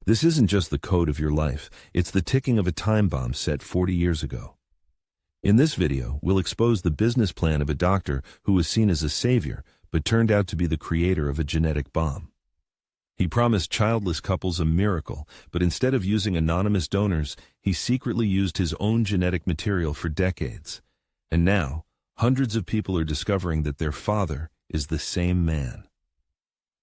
This isn't just the code of your life, it's the ticking of a time bomb set 40 years ago. In this video, we'll expose the business plan of a doctor who was seen as a savior, but turned out to be the creator of a genetic bomb. He promised childless couples a miracle, but instead of using anonymous donors, he secretly used his own genetic material for decades. And now, hundreds of people are discovering that their father is the same man.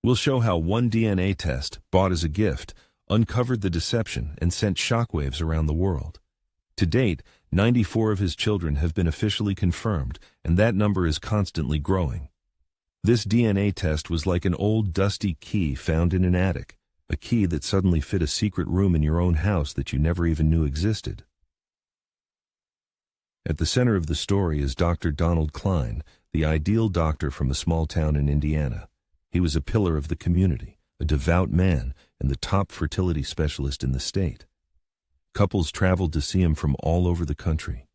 We'll show how one DNA test, bought as a gift, uncovered the deception and sent shockwaves around the world. To date, 94 of his children have been officially confirmed, and that number is constantly growing. This DNA test was like an old dusty key found in an attic, a key that suddenly fit a secret room in your own house that you never even knew existed. At the center of the story is Dr. Donald Cline, the ideal doctor from a small town in Indiana. He was a pillar of the community, a devout man, and the top fertility specialist in the state. Couples traveled to see him from all over the country.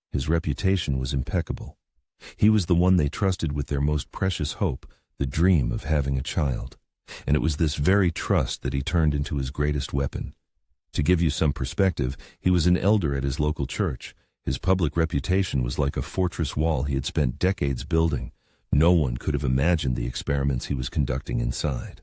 His reputation was impeccable. He was the one they trusted with their most precious hope, the dream of having a child. And it was this very trust that he turned into his greatest weapon. To give you some perspective, he was an elder at his local church. His public reputation was like a fortress wall he had spent decades building. No one could have imagined the experiments he was conducting inside.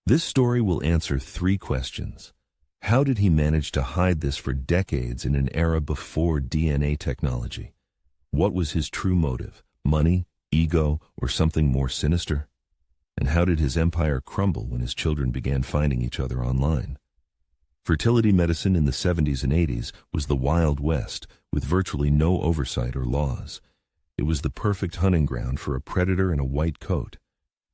This story will answer 3 questions. How did he manage to hide this for decades in an era before DNA technology? What was his true motive? Money, ego, or something more sinister? And how did his empire crumble when his children began finding each other online? Fertility medicine in the 70s and 80s was the Wild West, with virtually no oversight or laws. It was the perfect hunting ground for a predator in a white coat.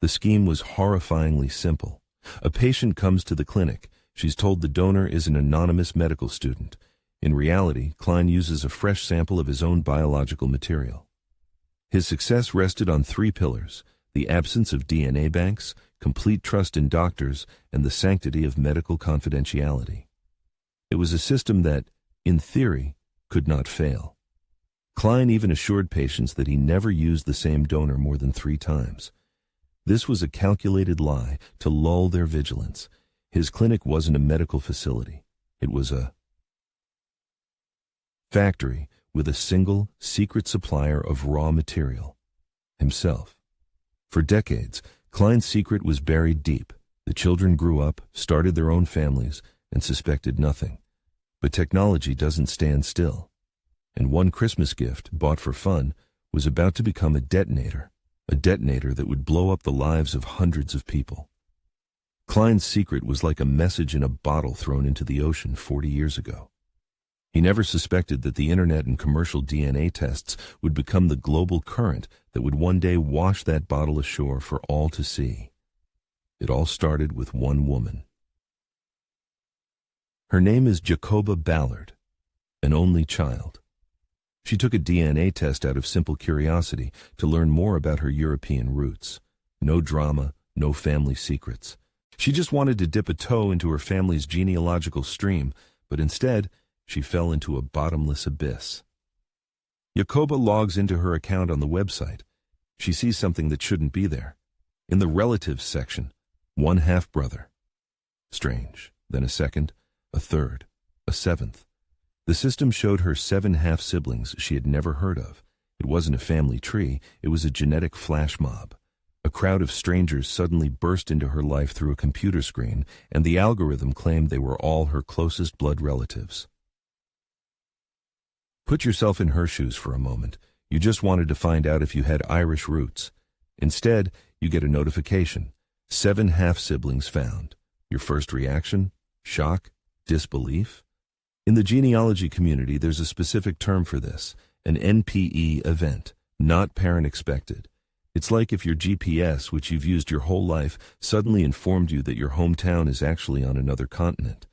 The scheme was horrifyingly simple. A patient comes to the clinic. She's told the donor is an anonymous medical student. In reality, Cline uses a fresh sample of his own biological material. His success rested on 3 pillars: the absence of DNA banks, complete trust in doctors, and the sanctity of medical confidentiality. It was a system that, in theory, could not fail. Cline even assured patients that he never used the same donor more than 3 times. This was a calculated lie to lull their vigilance. His clinic wasn't a medical facility. It was a factory with a single, secret supplier of raw material: himself. For decades, Cline's secret was buried deep. The children grew up, started their own families, and suspected nothing. But technology doesn't stand still. And one Christmas gift, bought for fun, was about to become a detonator that would blow up the lives of hundreds of people. Cline's secret was like a message in a bottle thrown into the ocean 40 years ago. He never suspected that the internet and commercial DNA tests would become the global current that would one day wash that bottle ashore for all to see. It all started with one woman. Her name is Jacoba Ballard, an only child. She took a DNA test out of simple curiosity to learn more about her European roots. No drama, no family secrets. She just wanted to dip a toe into her family's genealogical stream, but instead, she fell into a bottomless abyss. Jacoba logs into her account on the website. She sees something that shouldn't be there. In the relatives section, 1 half-brother. Strange. Then a second, a third, a 7th. The system showed her 7 half-siblings she had never heard of. It wasn't a family tree, it was a genetic flash mob. A crowd of strangers suddenly burst into her life through a computer screen, and the algorithm claimed they were all her closest blood relatives. Put yourself in her shoes for a moment. You just wanted to find out if you had Irish roots. Instead, you get a notification: 7 half-siblings found. Your first reaction? Shock? Disbelief? In the genealogy community, there's a specific term for this: an NPE event, not parent expected. It's like if your GPS, which you've used your whole life, suddenly informed you that your hometown is actually on another continent.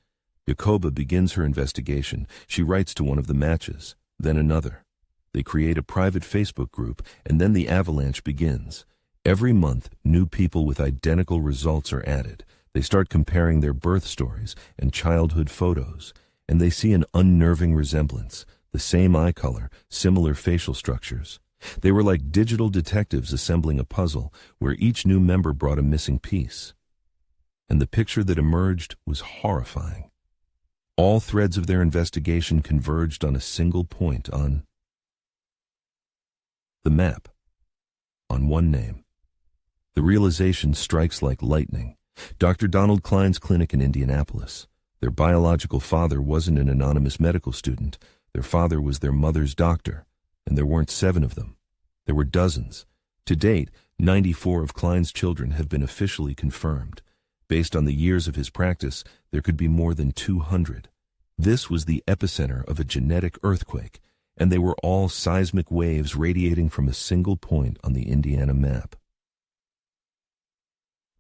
Jacoba begins her investigation. She writes to one of the matches, then another. They create a private Facebook group, and then the avalanche begins. Every month, new people with identical results are added. They start comparing their birth stories and childhood photos, and they see an unnerving resemblance: the same eye color, similar facial structures. They were like digital detectives assembling a puzzle, where each new member brought a missing piece. and the picture that emerged was horrifying. All threads of their investigation converged on a single point, on the map, on one name. The realization strikes like lightning. Dr. Donald Cline's clinic in Indianapolis. Their biological father wasn't an anonymous medical student. Their father was their mother's doctor, and there weren't 7 of them. There were dozens. To date, 94 of Cline's children have been officially confirmed. Based on the years of his practice, there could be more than 200. This was the epicenter of a genetic earthquake, and they were all seismic waves radiating from a single point on the Indiana map.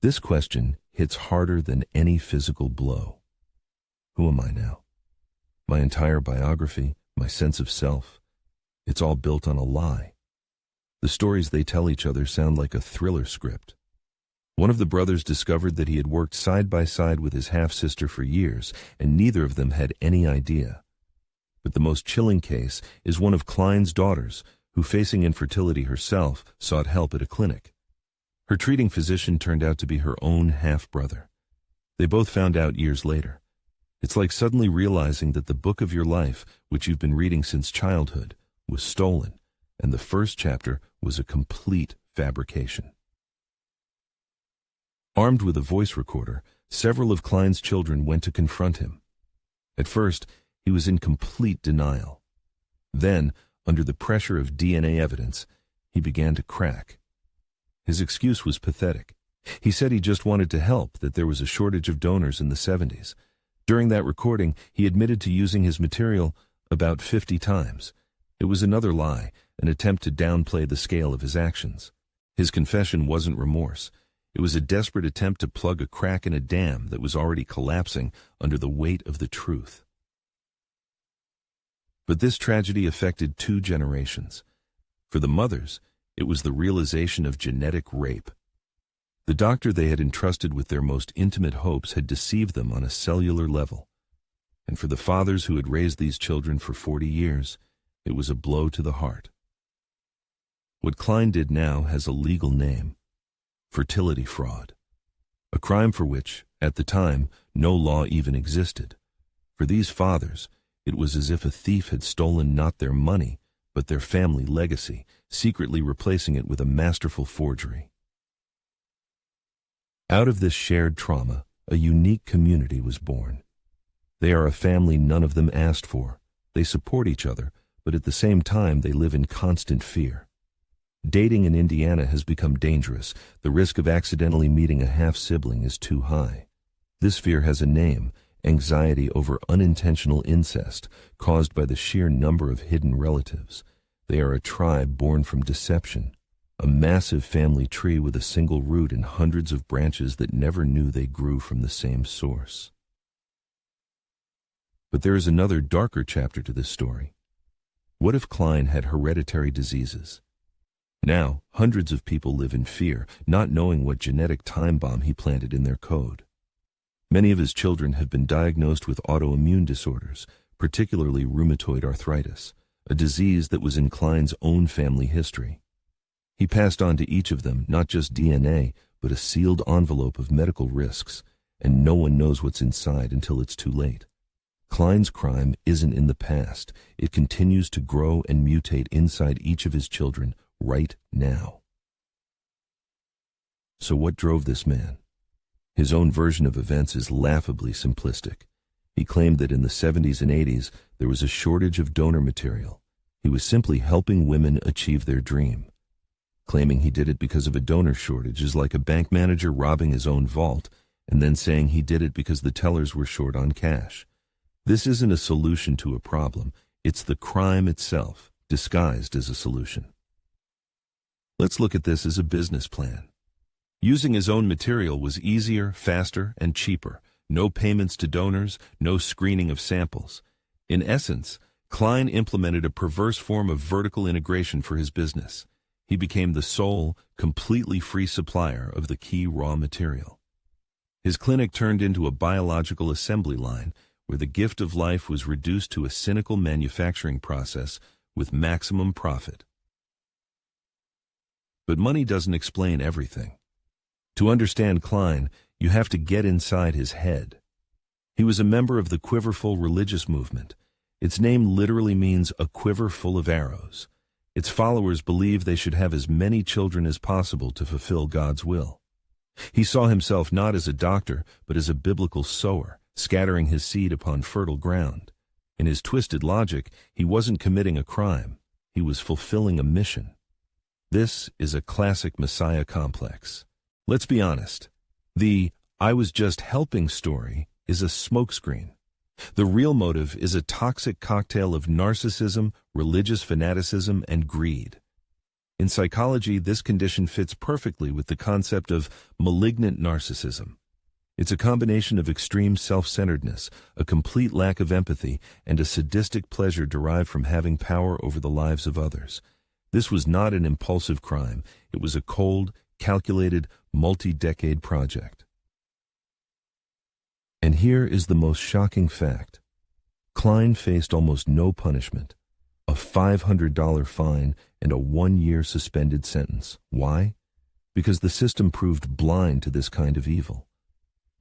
This question hits harder than any physical blow. Who am I now? My entire biography, my sense of self, it's all built on a lie. The stories they tell each other sound like a thriller script. One of the brothers discovered that he had worked side by side with his half-sister for years, and neither of them had any idea. But the most chilling case is one of Cline's daughters, who, facing infertility herself, sought help at a clinic. Her treating physician turned out to be her own half-brother. They both found out years later. It's like suddenly realizing that the book of your life, which you've been reading since childhood, was stolen, and the first chapter was a complete fabrication. Armed with a voice recorder, several of Cline's children went to confront him. At first, he was in complete denial. Then, under the pressure of DNA evidence, he began to crack. His excuse was pathetic. He said he just wanted to help, that there was a shortage of donors in the 70s. During that recording, he admitted to using his material about 50 times. It was another lie, an attempt to downplay the scale of his actions. His confession wasn't remorse. It was a desperate attempt to plug a crack in a dam that was already collapsing under the weight of the truth. But this tragedy affected 2 generations. For the mothers, it was the realization of genetic rape. The doctor they had entrusted with their most intimate hopes had deceived them on a cellular level. And for the fathers who had raised these children for 40 years, it was a blow to the heart. What Cline did now has a legal name: fertility fraud, a crime for which, at the time, no law even existed. For these fathers, it was as if a thief had stolen not their money, but their family legacy, secretly replacing it with a masterful forgery. Out of this shared trauma, a unique community was born. They are a family none of them asked for. They support each other, but at the same time they live in constant fear. Dating in Indiana has become dangerous. The risk of accidentally meeting a half-sibling is too high. This fear has a name: anxiety over unintentional incest, caused by the sheer number of hidden relatives. They are a tribe born from deception, a massive family tree with a single root and hundreds of branches that never knew they grew from the same source. But there is another darker chapter to this story. What if Cline had hereditary diseases? Now, hundreds of people live in fear, not knowing what genetic time bomb he planted in their code. Many of his children have been diagnosed with autoimmune disorders, particularly rheumatoid arthritis, a disease that was in Cline's own family history. He passed on to each of them not just DNA, but a sealed envelope of medical risks, and no one knows what's inside until it's too late. Cline's crime isn't in the past. It continues to grow and mutate inside each of his children right now. So what drove this man? His own version of events is laughably simplistic. He claimed that in the 70s and 80s there was a shortage of donor material. He was simply helping women achieve their dream. Claiming he did it because of a donor shortage is like a bank manager robbing his own vault and then saying he did it because the tellers were short on cash. This isn't a solution to a problem. It's the crime itself, disguised as a solution. Let's look at this as a business plan. Using his own material was easier, faster, and cheaper. No payments to donors, no screening of samples. In essence, Cline implemented a perverse form of vertical integration for his business. He became the sole, completely free supplier of the key raw material. His clinic turned into a biological assembly line where the gift of life was reduced to a cynical manufacturing process with maximum profit. But money doesn't explain everything. To understand Cline, You have to get inside his head. He was a member of the quiverful religious movement. Its name literally means a quiver full of arrows. Its followers believe they should have as many children as possible to fulfill God's will. He saw himself not as a doctor, but as a biblical sower, scattering his seed upon fertile ground. In his twisted logic, he wasn't committing a crime. He was fulfilling a mission. This is a classic Messiah complex. Let's be honest. The "I was just helping" story is a smokescreen. The real motive is a toxic cocktail of narcissism, religious fanaticism, and greed. In psychology, this condition fits perfectly with the concept of malignant narcissism. It's a combination of extreme self-centeredness, a complete lack of empathy, and a sadistic pleasure derived from having power over the lives of others. This was not an impulsive crime. It was a cold, calculated, multi-decade project. And here is the most shocking fact. Cline faced almost no punishment, a $500 fine and a 1-year suspended sentence. Why? Because the system proved blind to this kind of evil.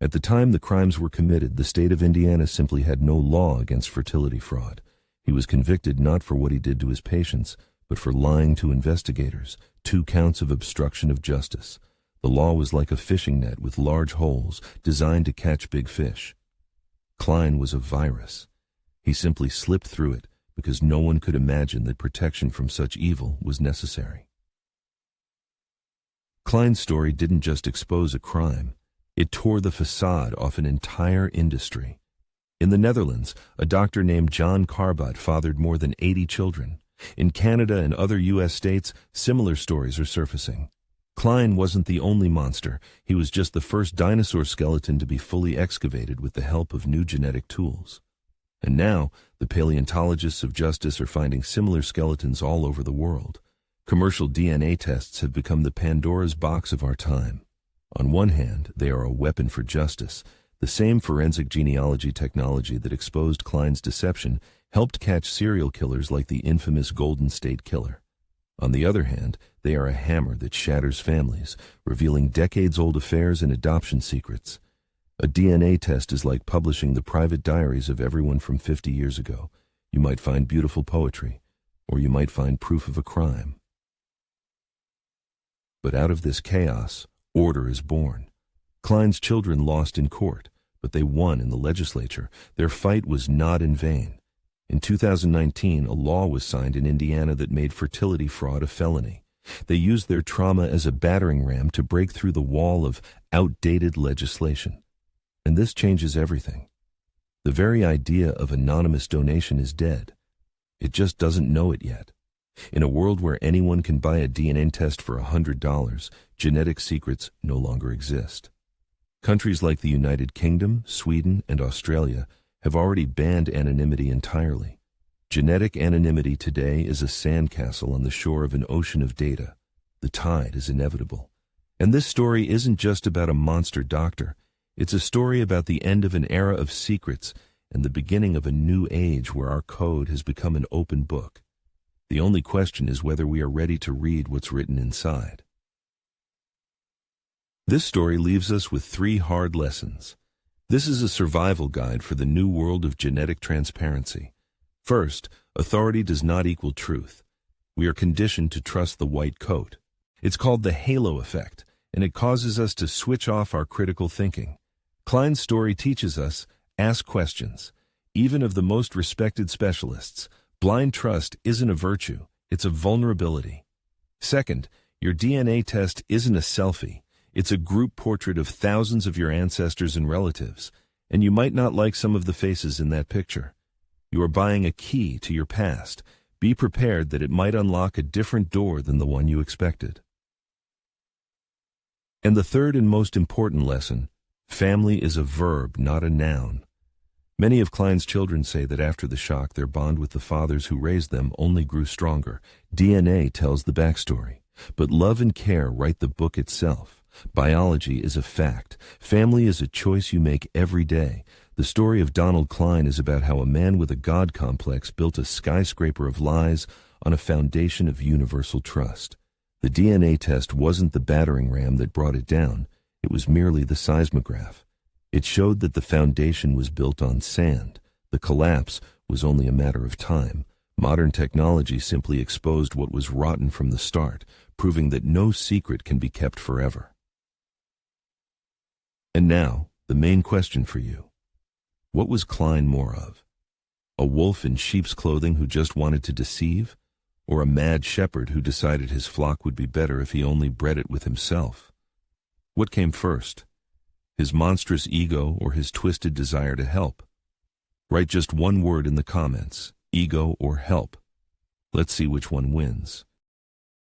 At the time the crimes were committed, the state of Indiana simply had no law against fertility fraud. He was convicted not for what he did to his patients, but for lying to investigators, 2 counts of obstruction of justice. The law was like a fishing net with large holes designed to catch big fish. Cline was a virus. He simply slipped through it because no one could imagine that protection from such evil was necessary. Cline's story didn't just expose a crime. It tore the facade off an entire industry. In the Netherlands, a doctor named John Carbot fathered more than 80 children. In Canada and other U.S. states, similar stories are surfacing. Cline wasn't the only monster. He was just the first dinosaur skeleton to be fully excavated with the help of new genetic tools. And now, the paleontologists of justice are finding similar skeletons all over the world. Commercial DNA tests have become the Pandora's box of our time. On one hand, they are a weapon for justice. The same forensic genealogy technology that exposed Cline's deception helped catch serial killers like the infamous Golden State Killer. On the other hand, they are a hammer that shatters families, revealing decades-old affairs and adoption secrets. A DNA test is like publishing the private diaries of everyone from 50 years ago. You might find beautiful poetry, or you might find proof of a crime. But out of this chaos, order is born. Cline's children lost in court, but they won in the legislature. Their fight was not in vain. In 2019, a law was signed in Indiana that made fertility fraud a felony. They used their trauma as a battering ram to break through the wall of outdated legislation. And this changes everything. The very idea of anonymous donation is dead. It just doesn't know it yet. In a world where anyone can buy a DNA test for $100, genetic secrets no longer exist. Countries like the United Kingdom, Sweden, and Australia have already banned anonymity entirely. Genetic anonymity today is a sandcastle on the shore of an ocean of data. The tide is inevitable. And this story isn't just about a monster doctor. It's a story about the end of an era of secrets and the beginning of a new age where our code has become an open book. The only question is whether we are ready to read what's written inside. This story leaves us with 3 hard lessons. This is a survival guide for the new world of genetic transparency. First, authority does not equal truth. We are conditioned to trust the white coat. It's called the halo effect, and it causes us to switch off our critical thinking. Cline's story teaches us, ask questions. Even of the most respected specialists, blind trust isn't a virtue, it's a vulnerability. Second, your DNA test isn't a selfie. It's a group portrait of thousands of your ancestors and relatives, and you might not like some of the faces in that picture. You are buying a key to your past. Be prepared that it might unlock a different door than the one you expected. And the third and most important lesson, family is a verb, not a noun. Many of Cline's children say that after the shock, their bond with the fathers who raised them only grew stronger. DNA tells the backstory, but love and care write the book itself. Biology is a fact. Family is a choice you make every day. The story of Donald Cline is about how a man with a God complex built a skyscraper of lies on a foundation of universal trust. The DNA test wasn't the battering ram that brought it down. It was merely the seismograph. It showed that the foundation was built on sand. The collapse was only a matter of time. Modern technology simply exposed what was rotten from the start, proving that no secret can be kept forever. And now, the main question for you. What was Cline more of? A wolf in sheep's clothing who just wanted to deceive? Or a mad shepherd who decided his flock would be better if he only bred it with himself? What came first? His monstrous ego or his twisted desire to help? Write just one word in the comments, ego or help. Let's see which one wins.